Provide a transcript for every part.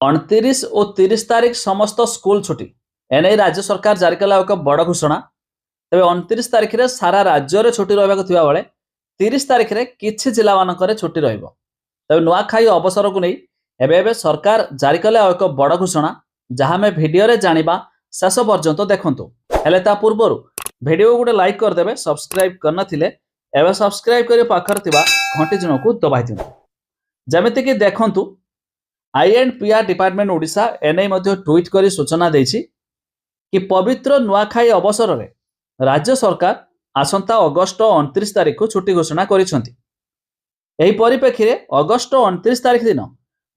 29 और 30 तारीख समस्त स्कूल छुट्टी एने राज्य सरकार जारी कला एक बड़ घोषणा। तेज 29 तारीख में सारा राज्य में छुट्टी रहा बेले 30 तारीख में किसी जिला मानक छुट्टी तेज नुआखाई अवसर को नहीं एवं सरकार जारी कले एक बड़ घोषणा जहाँ आम भिडियो जाना शेष पर्यंत देखु। हेले ता पूर्व भिडियो गोटे लाइक करदे, सब्सक्राइब करनथिले एवं सब्सक्राइब कर पाखर घंटी चिन्ह को दबाई दिंतु। जमीक देखु आईएंडपीआर डिपार्टमेंट ओडिशा एने ट्वीट कर सूचना देछि कि पवित्र नुआखाई अवसर में राज्य सरकार आसंता अगस्ट 29 तारीख को छुट्टी घोषणा करिसेंति। एही परिप्रेक्षी में अगस्ट 29 तारीख दिन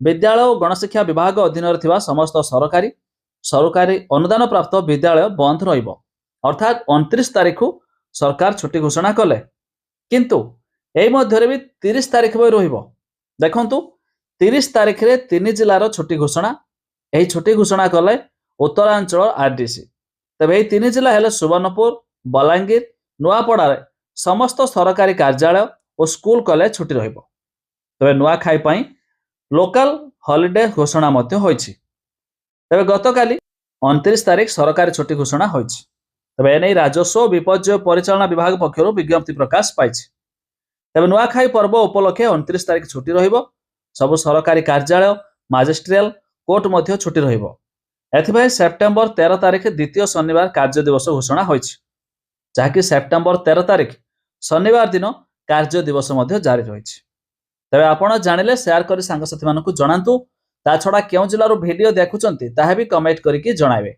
विद्यालय और गणशिक्षा विभाग अधीन थिबा समस्त सरकारी अनुदान प्राप्त विद्यालय बंद रहिबो। अर्थात 29 तारीख को सरकार छुट्टी घोषणा कले, किंतु एही मध्य भी 30 तारीख भी रहिबो। देखंतु 30 तारीख रे 3 जिलार छुट्टी घोषणा। यही छुट्टी घोषणा कले उत्तरांचल आरडीसी। तबे यही 3 जिला हेले सुवर्णपुर, बलांगीर, नुआपड़ा समस्त सरकारी कार्यालय और स्कूल कॉलेज छुट्टी रहिबो। तबे नुआखाई पई लोकल हॉलिडे घोषणा मध्य होइछि। तबे गतकाली 29 तारीख सरकारी छुट्टी घोषणा होइछि। तबे एनै राजस्व विपर्यय परिचालना विभाग पक्षरु विज्ञप्ति प्रकाश पाइछि। तबे नुआखाई पर्व उपलक्षे 29 तारीख छुट्टी रहिबो। सबु सरकारी कार्यालय, मजिस्ट्रियल कोर्ट मध्य छुट्टी रहिबो। एथिबाई सेप्टेम्बर 13 तारीख द्वितीय शनिवार कार्य दिवस घोषणा होइछि, जहाँकि सेप्टेम्बर 13 तारीख शनिवार दिन कार्य दिवस मध्य जारी रहिछि। तबे आपण जानिले शेयर करी सांगसाथी मानकु जणांतु। ता छडा केउ जिल्लारो भिडियो देखुचंती ताहा भी कमेंट करिकि जणाइबे।